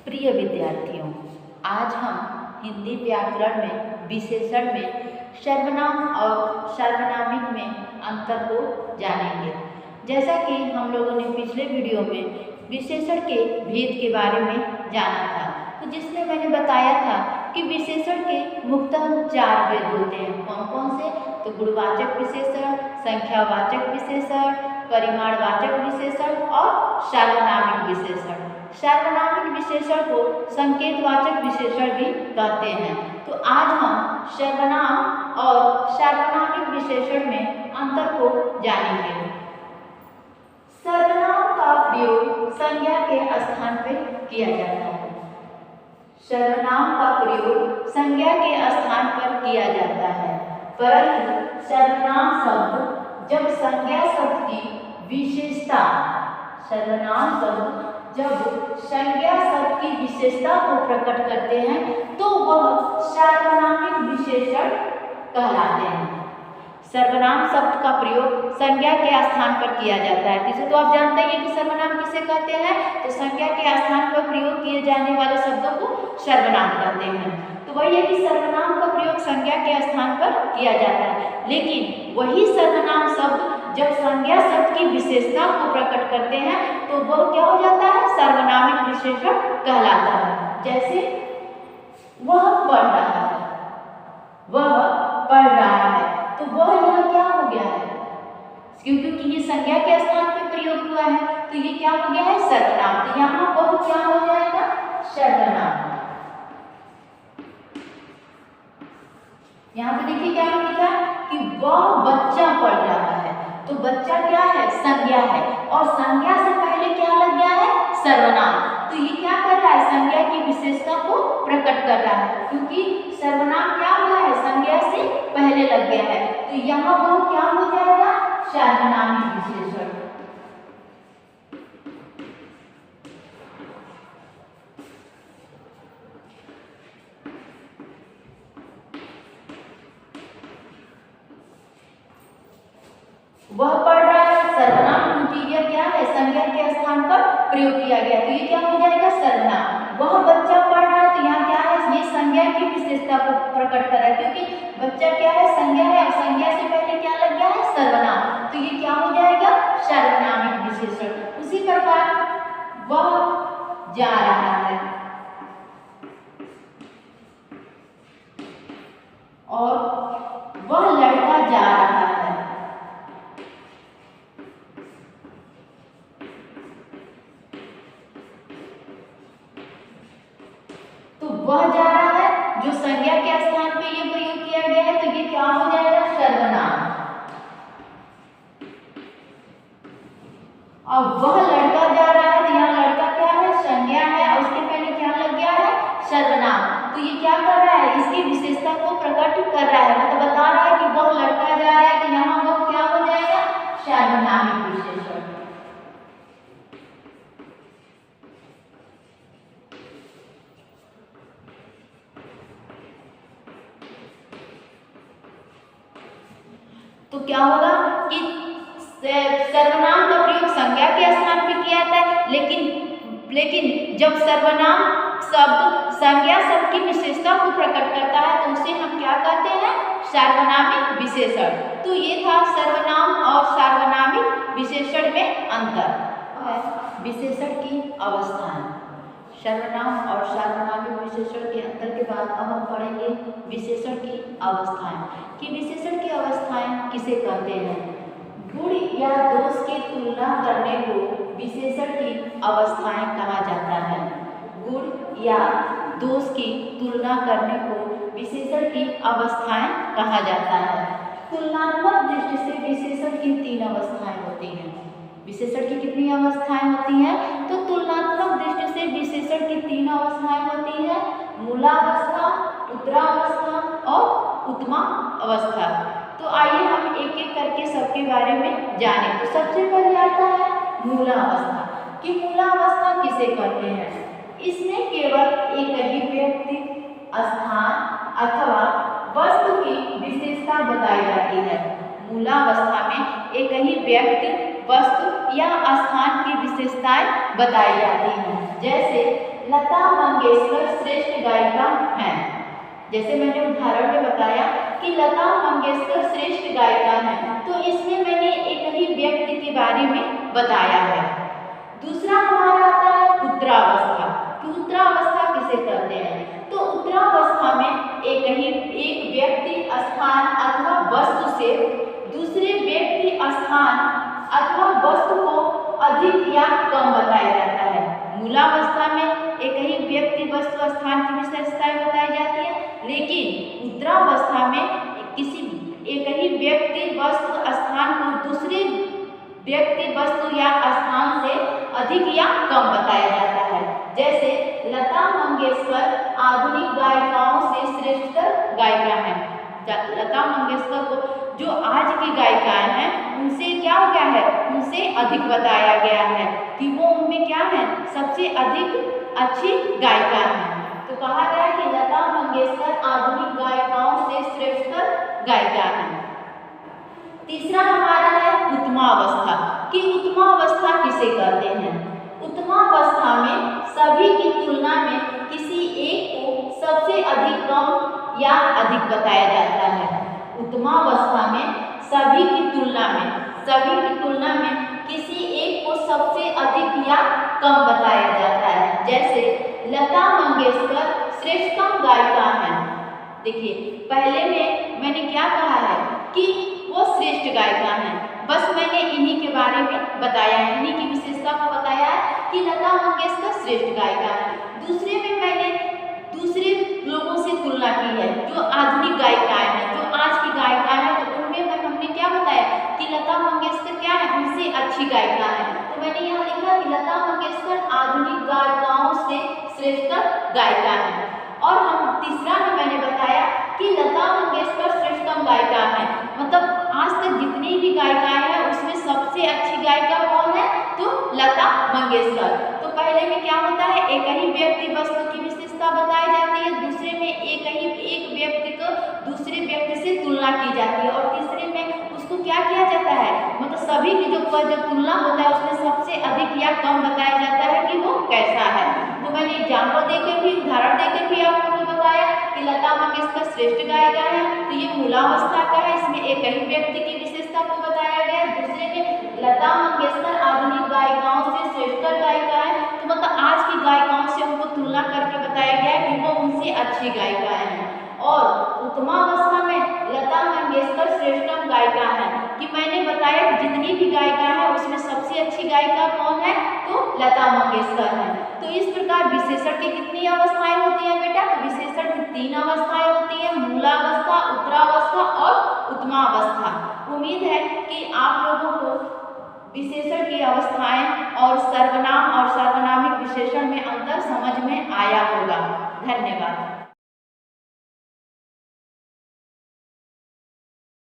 प्रिय विद्यार्थियों, आज हम हिंदी व्याकरण में विशेषण में सर्वनाम और सार्वनामिक में अंतर को जानेंगे। जैसा कि हम लोगों ने पिछले वीडियो में विशेषण के भेद के बारे में जाना था, तो जिसमें मैंने बताया था कि विशेषण के मुख्यतः 4 भेद होते हैं। कौन कौन से? तो गुणवाचक विशेषण, संख्यावाचक विशेषण, परिमाणवाचक विशेषण और सार्वनामिक विशेषण। सार्वनामिक विशेषण को संकेतवाचक विशेषण भी कहते हैं। तो आज हम सर्वनाम और सार्वनामिक विशेषण में अंतर को जानेंगे। सर्वनाम का प्रयोग संज्ञा के स्थान पर किया जाता है। सर्वनाम का प्रयोग संज्ञा के स्थान पर किया जाता है, परंतु सर्वनाम शब्द जब संज्ञा शब्द की विशेषता सर्वनाम शब्द जब संज्ञा शब्द की विशेषता को प्रकट करते हैं तो वह सार्वनामिक विशेषण कहलाते हैं। सर्वनाम शब्द का प्रयोग संज्ञा के स्थान पर किया जाता है। जिसे तो आप जानते हैं कि सर्वनाम किसे कहते हैं, तो संज्ञा के स्थान पर प्रयोग किए जाने वाले शब्दों को सर्वनाम कहते हैं। तो वही है कि सर्वनाम का प्रयोग संज्ञा के स्थान पर किया जाता है, लेकिन वही सर्वनाम शब्द जब संज्ञा शब्द की विशेषता को प्रकट करते हैं तो वह क्या हो जाता है? सर्वनामिक विशेषण कहलाता है। जैसे वह पढ़ रहा है, वह पढ़ रहा है, तो वह यहाँ क्या हो गया है? क्योंकि ये संज्ञा के स्थान पर प्रयोग हुआ है तो ये क्या हो गया है? सर्वनाम। तो यहाँ वह क्या हो जाएगा? सर्वनाम। यहाँ पे देखिए क्या लिखा कि वह बच्चा पढ़ रहा है, तो बच्चा क्या है? संज्ञा है, और संज्ञा से पहले क्या लग गया है? सर्वनाम। तो ये क्या कर रहा है? संज्ञा की विशेषता को प्रकट कर रहा है, क्योंकि सर्वनाम क्या हुआ है? संज्ञा से पहले लग गया है। तो यहाँ वो क्या हो जाएगा? सार्वनामिक विशेषण। वह पढ़ रहा है, सर्वनाम, क्योंकि यह क्या है? संज्ञा के स्थान पर प्रयोग किया गया, तो ये क्या हो जाएगा? सर्वनाम। वह बच्चा पढ़ रहा है, तो यहाँ क्या है? ये संज्ञा की विशेषता को प्रकट कर रहा है, क्योंकि बच्चा क्या है? संज्ञा है, और संज्ञा से पहले क्या लग गया है? सर्वनाम। तो ये क्या हो जाएगा? सार्वनामिक विशेषण। उसी प्रकार वह जा रहा है और वह लड़का जा रहा है, तो वह जा रहा है जो संज्ञा के स्थान पे ये प्रयोग किया गया है, तो ये क्या हो जाएगा? सर्वनाम। और वह लड़का जा रहा है, तो यहाँ लड़का क्या है? संज्ञा है, और उसके पहले क्या लग गया है? सर्वनाम। तो ये क्या कर रहा है? इसकी विशेषता को प्रकट कर रहा है, मतलब बता रहा है कि वह लड़का जा रहा है, तो यहाँ वो क्या हो जाएगा? सार्वनामिक विशेषण। तो क्या होगा कि सर्वनाम का प्रयोग संज्ञा के स्थान पर किया जाता है, लेकिन जब सर्वनाम शब्द संज्ञा शब्द की विशेषता को प्रकट करता है तो उसे हम क्या कहते हैं? सार्वनामिक विशेषण। तो ये था सर्वनाम और सार्वनामिक विशेषण में अंतर। विशेषण की अवस्थाएं। सर्वनाम और सार्वनामिक विशेषण के अंतर के बाद अब हम पढ़ेंगे विशेषण की अवस्थाएं, कि विशेषण की अवस्थाएं किसे कहते हैं। गुण या दोष की तुलना करने को विशेषण की अवस्थाएं कहा जाता है। गुण या दोष की तुलना करने को विशेषण की अवस्थाएं कहा जाता है। तुलनात्मक दृष्टि से विशेषण की 3 अवस्थाएं होती हैं। विशेषण की कितनी अवस्थाएं होती हैं? तो तुलनात्मक दृष्टि से विशेषण की 3 अवस्थाएं होती हैं: मूलावस्था, उत्तरावस्था और उत्तमा अवस्था। तो आइए हम एक एक करके सबके बारे में जानें। तो सबसे पहले आता है मूलावस्था, कि मूलावस्था किसे कहते हैं। इसमें केवल एक ही व्यक्ति, स्थान अथवा वस्तु की विशेषता बताई जाती है। मूलावस्था में एक ही व्यक्ति, वस्तु या स्थान की विशेषताएं बताई जाती हैं। जैसे लता मंगेशकर श्रेष्ठ गायिका हैं। जैसे मैंने उदाहरण में बताया कि लता मंगेशकर श्रेष्ठ गायिका हैं, तो इसमें मैंने एक ही व्यक्ति के बारे में बताया है। दूसरा हमारा आता है उत्तरावस्था, कि उत्तरावस्था किसे कहते हैं। तो उत्तरावस्था में एक व्यक्ति, स्थान अथवा वस्तु से दूसरे व्यक्ति, स्थान अथवा वस्तु को अधिक या कम बताया जाता है। मूलावस्था में एक ही व्यक्ति, वस्तु, स्थान की विशेषताएं बताई जाती है, लेकिन उत्तरावस्था में एक ही व्यक्ति, वस्तु, स्थान को दूसरे व्यक्ति, वस्तु या स्थान से अधिक या कम बताया जाता है। जैसे लता मंगेशकर आधुनिक गायिकाओं से श्रेष्ठतर गायिका हैं। लता मंगेशकर को जो आज की गायिकाएं हैं उनसे क्या हो गया है, उनसे अधिक बताया गया है कि वो उनमें क्या है, सबसे अधिक अच्छी गायिका है। तो कहा गया कि लता मंगेशकर आधुनिक गायिकाओं से श्रेष्ठतर गायिका है। तीसरा हमारा है उत्तमावस्था, कि उत्तमावस्था किसे कहते हैं। उत्तमावस्था में सभी की तुलना में किसी एक को सबसे अधिक कम या अधिक बताया जाता है। उत्तमावस्था में सभी की तुलना में किसी एक को सबसे अधिक या कम बताया जाता है। जैसे लता मंगेशकर श्रेष्ठतम गायिका हैं। देखिए, पहले में मैंने क्या कहा है कि वो श्रेष्ठ गायिका हैं, बस मैंने इन्हीं के बारे में बताया है, इन्हीं की विशेषता को बताया है कि लता मंगेशकर श्रेष्ठ गायिका है। दूसरे में मैंने दूसरे लोगों से तुलना की है, जो आधुनिक गायिकाएं हैं, जो आज की गायिकाएं हैं, तो उनमें हमने क्या बताया कि लता मंगेशकर क्या है, उनसे अच्छी गायिका है। तो मैंने यहाँ लिखा कि लता मंगेशकर आधुनिक गायिकाओं से श्रेष्ठ गायिका है। और हम तीसरा में मैंने बताया कि लता मंगेशकर श्रेष्ठतम गायिका है, मतलब आज तक जितनी भी गायिकाएं हैं उसमें सबसे अच्छी गायिका कौन है, तो लता मंगेशकर। तो पहले में क्या होता है, एक ही व्यक्ति, वस्तु की विशेषता बताई जाती है, दूसरे में एक व्यक्ति को दूसरे व्यक्ति से तुलना की जाती है, और तीसरे में उसको क्या किया जाता है, मतलब सभी की जो तुलना होता है उसमें सबसे अधिक या कम बताया जाता है कि वो कैसा है। तो मैंने एग्जाम्पल देकर भी, उदाहरण देकर भी आपको बताया कि लता मंगेशकर श्रेष्ठ गायिका है, तो ये मूलावस्था का है, इसमें एक ही व्यक्ति की विशेषता को बताया गया। दूसरे में लता मंगेशकर आधुनिक गायिकाओं से श्रेष्ठतर गायिका है, तो मतलब आज की गायिकाओं से उनको तुलना करके बताया गया कि वो उनसे अच्छी गायिका है। और उत्तमावस्था में लता मंगेशकर श्रेष्ठतम गायिका है, कि मैंने बताया कि जितनी भी गायिका है उसमें सबसे अच्छी गायिका कौन है, तो लता मंगेशकर है। तो इस प्रकार विशेषण की कितनी अवस्थाएं होती हैं बेटा, तो विशेषण की 3 अवस्थाएं होती हैं, मूलावस्था, उत्तरावस्था और उत्तमावस्था। उम्मीद है कि आप लोगों को विशेषण की अवस्थाएं और सर्वनाम और सर्वनामिक विशेषण में अंतर समझ में आया होगा। धन्यवाद।